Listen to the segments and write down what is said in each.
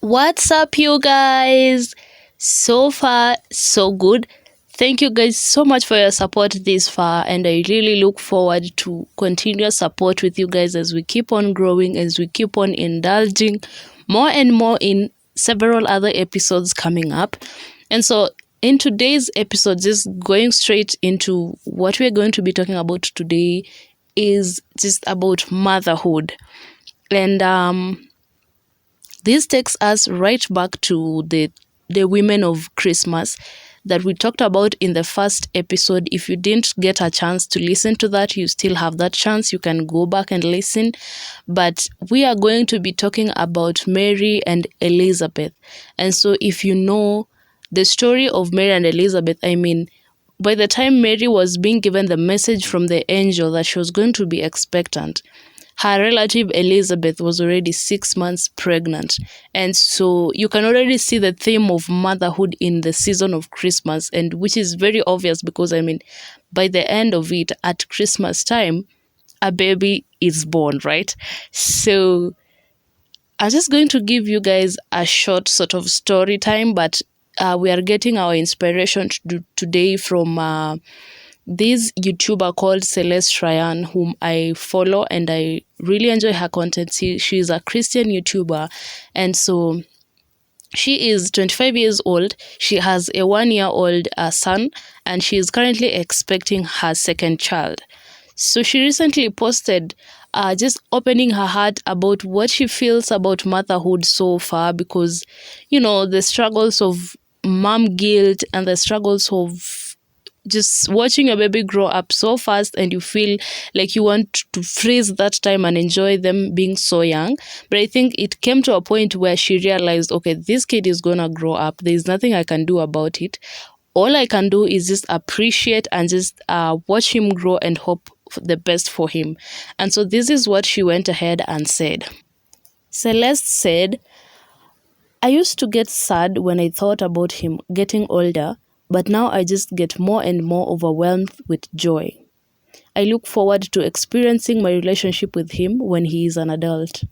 What's up, you guys? So far, so good. Thank you guys so much for your support this far, and I really look forward to continuous support with you guys as we keep on growing, as we keep on indulging more and more in several other episodes coming up. And so, in today's episode, just going straight into what we're going to be talking about today is just about motherhood. And this takes us right back to the women of Christmas that we talked about in the first episode. If you didn't get a chance to listen to that, you still have that chance. You can go back and listen. But we are going to be talking about Mary and Elizabeth. And so if you know the story of Mary and Elizabeth, by the time Mary was being given the message from the angel that she was going to be expectant, her relative Elizabeth was already 6 months pregnant. And so you can already see the theme of motherhood in the season of Christmas, and which is very obvious because, by the end of it, at Christmas time, a baby is born, right? So I'm just going to give you guys a short sort of story time, but we are getting our inspiration today from this YouTuber called Celest, whom I follow and I really enjoy her content. She's a Christian YouTuber, and so she is 25 years old. She has a 1-year-old son, and she is currently expecting her second child. So she recently posted just opening her heart about what she feels about motherhood so far, because, the struggles of mom guilt and the struggles of just watching your baby grow up so fast, and you feel like you want to freeze that time and enjoy them being so young. But I think it came to a point where she realized, okay, this kid is gonna grow up. There's nothing I can do about it. All I can do is just appreciate and just watch him grow and hope for the best for him. And so this is what she went ahead and said. Celeste said, "I used to get sad when I thought about him getting older, but now I just get more and more overwhelmed with joy. I look forward to experiencing my relationship with him when he is an adult.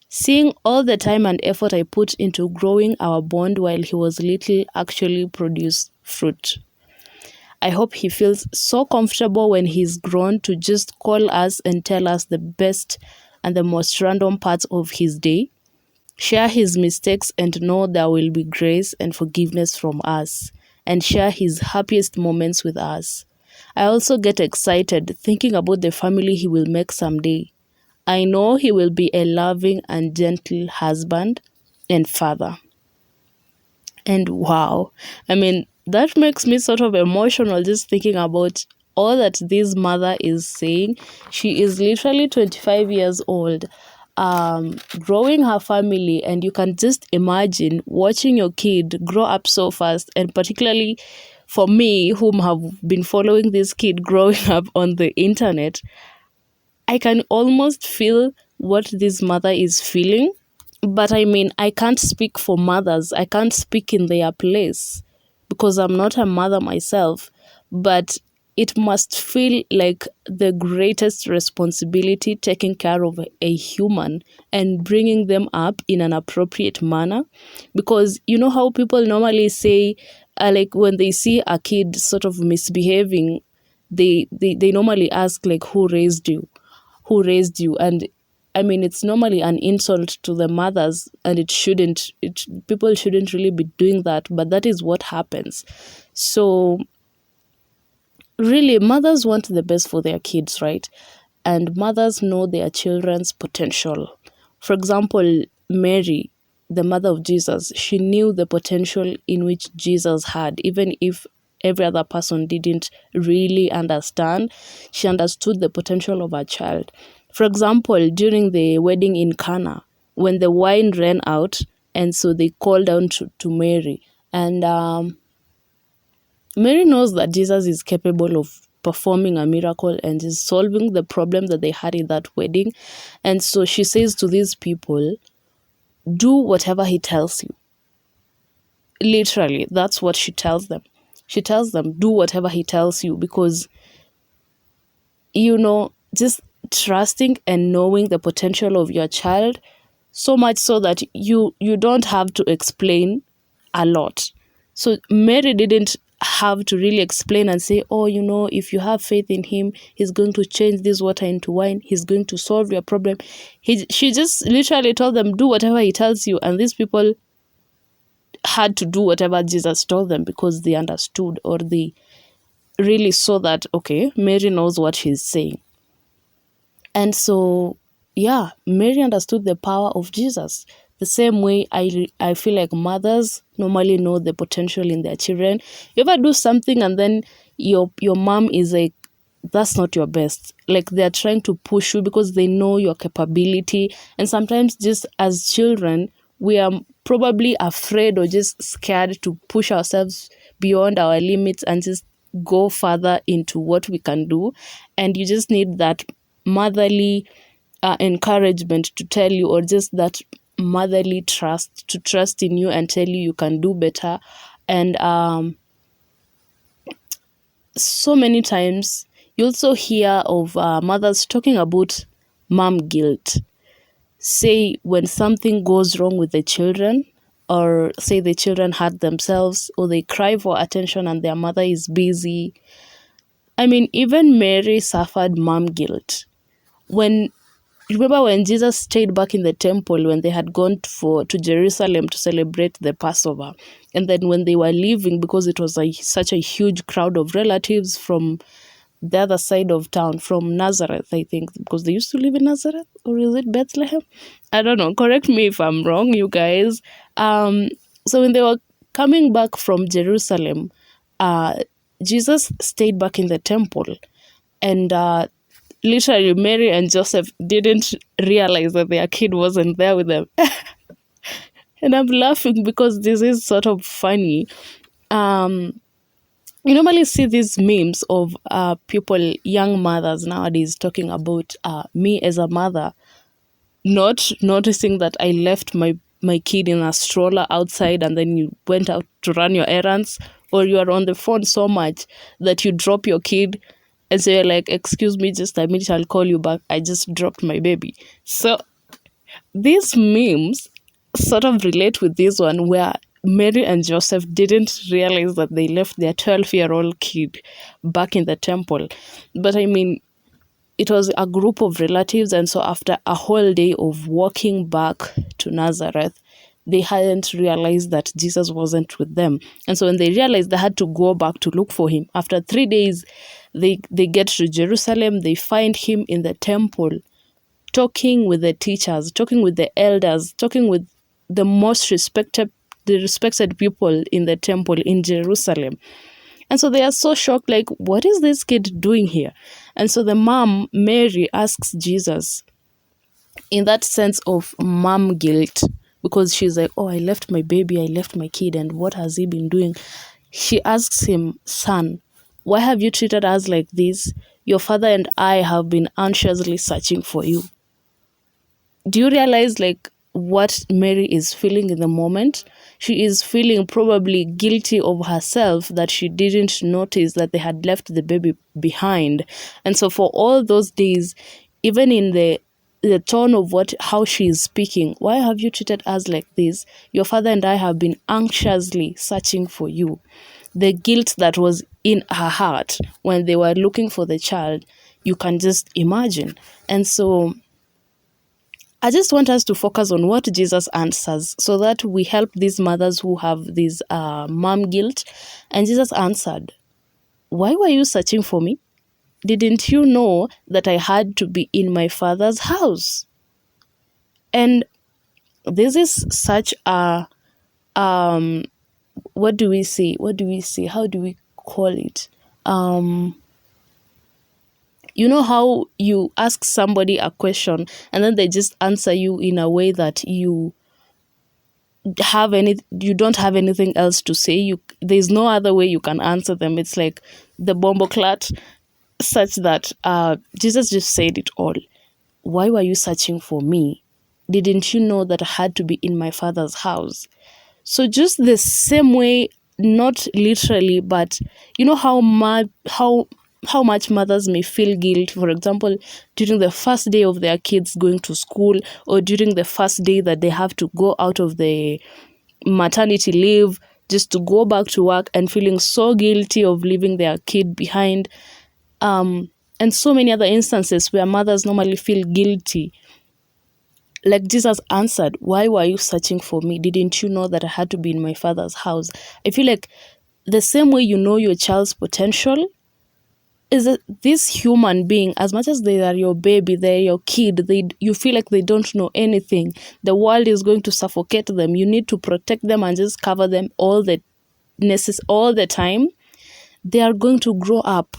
Seeing all the time and effort I put into growing our bond while he was little actually produce fruit. I hope he feels so comfortable when he's grown to just call us and tell us the best and the most random parts of his day, share his mistakes and know there will be grace and forgiveness from us, and share his happiest moments with us. I also get excited thinking about the family he will make someday. I know he will be a loving and gentle husband and father." And wow, that makes me sort of emotional just thinking about all that this mother is saying. She is literally 25 years old, growing her family, and you can just imagine watching your kid grow up so fast. And particularly for me, whom have been following this kid growing up on the internet, I can almost feel what this mother is feeling. But I can't speak for mothers. I can't speak in their place because I'm not a mother myself. But it must feel like the greatest responsibility taking care of a human and bringing them up in an appropriate manner. Because you know how people normally say, like when they see a kid sort of misbehaving, they normally ask, like, who raised you? Who raised you? And it's normally an insult to the mothers, and people shouldn't really be doing that, but that is what happens. So really, mothers want the best for their kids, right? And mothers know their children's potential. For example, Mary, the mother of Jesus, she knew the potential in which Jesus had, even if every other person didn't really understand. She understood the potential of her child. For example, during the wedding in Cana, when the wine ran out, and so they called down to Mary. And Mary knows that Jesus is capable of performing a miracle and is solving the problem that they had in that wedding. And so she says to these people, do whatever he tells you. Literally, that's what she tells them. She tells them, do whatever he tells you, because, just trusting and knowing the potential of your child so much so that you don't have to explain a lot. So Mary didn't have to really explain and say, oh, if you have faith in him, he's going to change this water into wine, he's going to solve your problem. She just literally told them, do whatever he tells you. And these people had to do whatever Jesus told them because they understood, or they really saw that, okay, Mary knows what she's saying. And so, yeah, Mary understood the power of Jesus. The same way I feel like mothers normally know the potential in their children. You ever do something and then your mom is like, that's not your best. Like, they're trying to push you because they know your capability. And sometimes just as children, we are probably afraid or just scared to push ourselves beyond our limits and just go further into what we can do. And you just need that motherly encouragement to tell you, or just that motherly trust to trust in you and tell you you can do better. And so many times you also hear of mothers talking about mom guilt. Say when something goes wrong with the children, or say the children hurt themselves, or they cry for attention and their mother is busy. I mean, even Mary suffered mom guilt. Remember when Jesus stayed back in the temple when they had gone to Jerusalem to celebrate the Passover, and then when they were leaving, because it was such a huge crowd of relatives from the other side of town, from Nazareth, I think, because they used to live in Nazareth, or is it Bethlehem? I don't know. Correct me if I'm wrong, you guys. So when they were coming back from Jerusalem, Jesus stayed back in the temple, and literally Mary and Joseph didn't realize that their kid wasn't there with them. And I'm laughing because this is sort of funny. You normally see these memes of people, young mothers nowadays, talking about me as a mother not noticing that I left my kid in a stroller outside, and then you went out to run your errands, or you are on the phone so much that you drop your kid and say, like, excuse me, just a minute, I'll call you back, I just dropped my baby. So these memes sort of relate with this one, where Mary and Joseph didn't realize that they left their 12-year-old kid back in the temple. But I mean, it was a group of relatives, and so after a whole day of walking back to Nazareth, they hadn't realized that Jesus wasn't with them. And so when they realized, they had to go back to look for him. After 3 days, they get to Jerusalem, they find him in the temple, talking with the teachers, talking with the elders, talking with the respected people in the temple in Jerusalem. And so they are so shocked, like, what is this kid doing here? And so the mom, Mary, asks Jesus, in that sense of mom guilt, because she's like, oh, I left my baby, I left my kid, and what has he been doing? She asks him, son, why have you treated us like this? Your father and I have been anxiously searching for you. Do you realize, like, what Mary is feeling in the moment? She is feeling probably guilty of herself that she didn't notice that they had left the baby behind. And so for all those days, even in the tone of how she is speaking, why have you treated us like this? Your father and I have been anxiously searching for you. The guilt that was in her heart when they were looking for the child, you can just imagine. And so I just want us to focus on what Jesus answers, so that we help these mothers who have this mom guilt. And Jesus answered, why were you searching for me? Didn't you know that I had to be in my Father's house? And this is such a, what do we say? How do we call it? You know how you ask somebody a question and then they just answer you in a way that you don't have anything else to say. There's no other way you can answer them. It's like the bomboclat, such that Jesus just said it all. Why were you searching for me? Didn't you know that I had to be in my Father's house? So just the same way, not literally, but you know how how much mothers may feel guilt, for example, during the first day of their kids going to school, or during the first day that they have to go out of the maternity leave, just to go back to work and feeling so guilty of leaving their kid behind. And so many other instances where mothers normally feel guilty. Like Jesus answered, "Why were you searching for me? Didn't you know that I had to be in my Father's house?" I feel like the same way you know your child's potential is that this human being, as much as they are your baby, they're your kid, you feel like they don't know anything. The world is going to suffocate them. You need to protect them and just cover them all the time. They are going to grow up.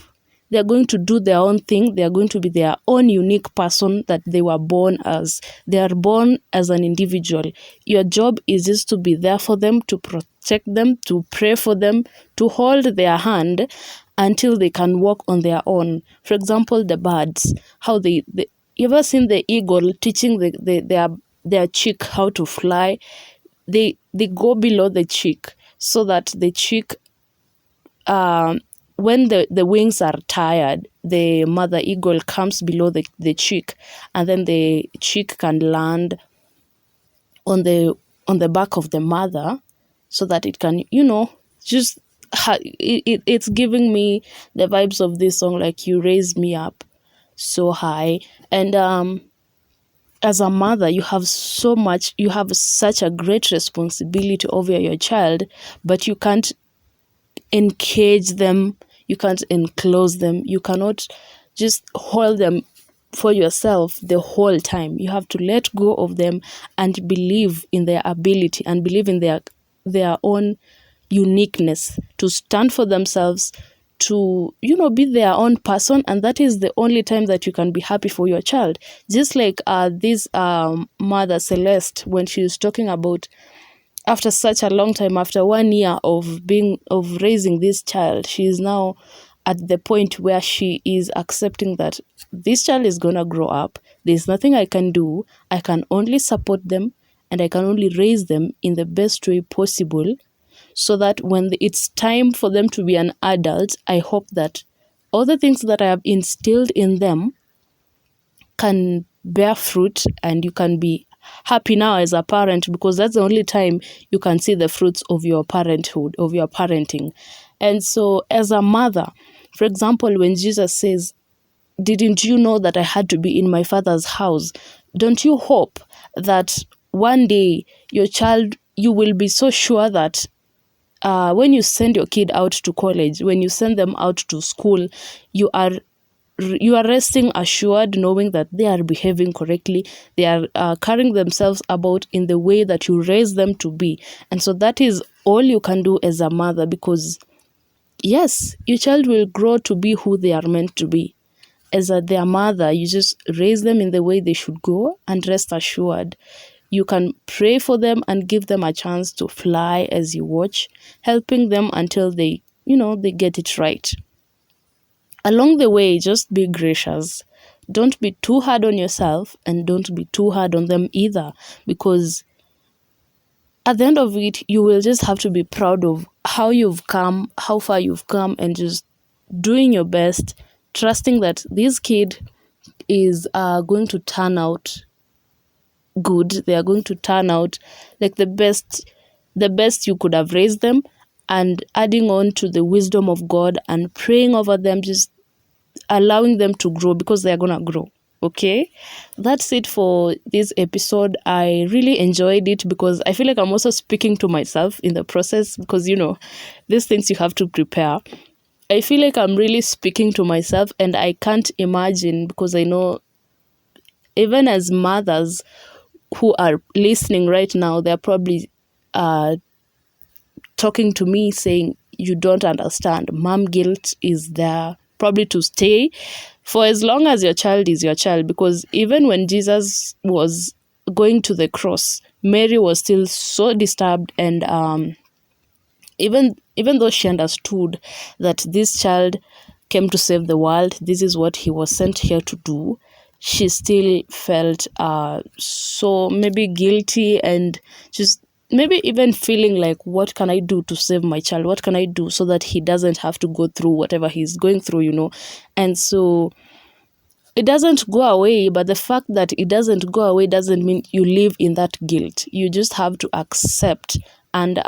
They are going to do their own thing. They are going to be their own unique person that they were born as. They are born as an individual. Your job is just to be there for them, to protect them, to pray for them, to hold their hand until they can walk on their own. For example, the birds, how you ever seen the eagle teaching their chick how to fly? They go below the chick so that the chick, when the wings are tired, the mother eagle comes below the chick, and then the chick can land on the back of the mother so that it can, just it's giving me the vibes of this song, like, you raised me up so high. And as a mother, you have such a great responsibility over your child, but you can't encage them, you can't enclose them, you cannot just hold them for yourself the whole time. You have to let go of them and believe in their ability and believe in their own uniqueness, to stand for themselves, to be their own person. And that is the only time that you can be happy for your child. Just like this mother Celeste, when she was talking about, after such a long time, after 1 year of raising this child, she is now at the point where she is accepting that this child is gonna grow up. There's nothing I can do. I can only support them, and I can only raise them in the best way possible, so that when it's time for them to be an adult, I hope that all the things that I have instilled in them can bear fruit, and you can be happy now as a parent, because that's the only time you can see the fruits of your parenthood, of your parenting. And so as a mother, for example, when Jesus says, "Didn't you know that I had to be in my Father's house?" Don't you hope that one day your child, you will be so sure that when you send your kid out to college, when you send them out to school, you are resting assured, knowing that they are behaving correctly, they are carrying themselves about in the way that you raise them to be. And so that is all you can do as a mother, because yes, your child will grow to be who they are meant to be. As their mother, you just raise them in the way they should go, and rest assured, you can pray for them and give them a chance to fly as you watch, helping them until they get it right. Along the way, just be gracious. Don't be too hard on yourself, and don't be too hard on them either, because at the end of it, you will just have to be proud of how you've come, how far you've come, and just doing your best, trusting that this kid is going to turn out good. They are going to turn out like the best you could have raised them, and adding on to the wisdom of God and praying over them, just allowing them to grow, because they are going to grow. Okay, that's it for this episode. I really enjoyed it, because I feel like I'm also speaking to myself in the process, because these things you have to prepare. I feel like I'm really speaking to myself, and I can't imagine, because I know even as mothers who are listening right now, they're probably talking to me saying, "You don't understand. Mom guilt is there probably to stay for as long as your child is your child." Because even when Jesus was going to the cross, Mary was still so disturbed, and even though she understood that this child came to save the world, this is what he was sent here to do, she still felt so maybe guilty, and just maybe even feeling like, what can I do to save my child? What can I do so that he doesn't have to go through whatever he's going through, And so it doesn't go away, but the fact that it doesn't go away doesn't mean you live in that guilt. You just have to accept and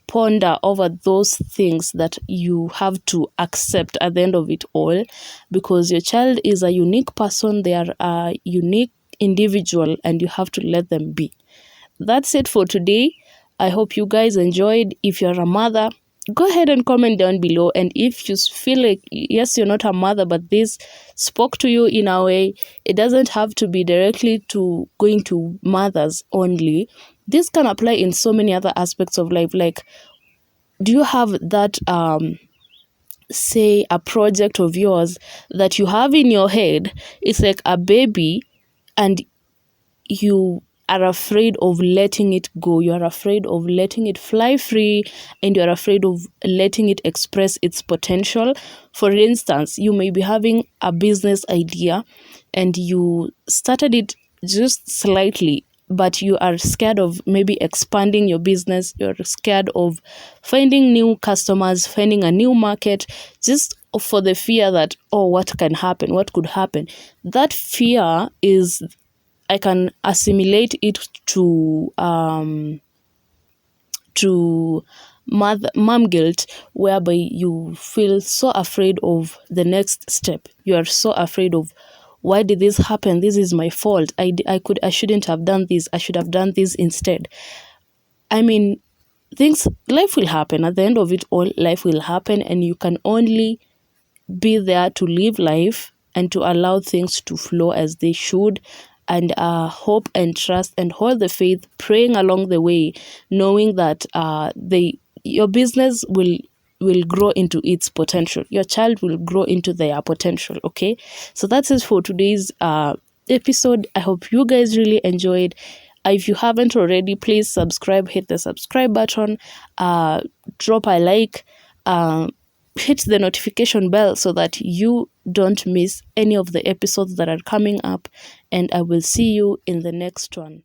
ponder over those things that you have to accept at the end of it all, because your child is a unique person. They are a unique individual, and you have to let them be. That's it for today. I hope you guys enjoyed. If you're a mother, go ahead and comment down below. And if you feel like, yes, you're not a mother, but this spoke to you in a way, it doesn't have to be directly to going to mothers only. This can apply in so many other aspects of life. Like, do you have that, say, a project of yours that you have in your head? It's like a baby, and you are afraid of letting it go. You are afraid of letting it fly free, and you are afraid of letting it express its potential. For instance, you may be having a business idea and you started it just slightly, but you are scared of maybe expanding your business. You're scared of finding new customers, finding a new market, just for the fear that, oh, what can happen? What could happen? That fear is, I can assimilate it to mom guilt, whereby you feel so afraid of the next step. You are so afraid of, why did this happen? This is my fault. I shouldn't have done this. I should have done this instead. I mean, life will happen. At the end of it all, life will happen, and you can only be there to live life and to allow things to flow as they should, and hope and trust and hold the faith, praying along the way, knowing that your business will grow into its potential. Your child will grow into their potential. Okay, so that's it for today's episode. I hope you guys really enjoyed. If you haven't already, please subscribe, hit the subscribe button, drop a like, hit the notification bell so that you don't miss any of the episodes that are coming up, and I will see you in the next one.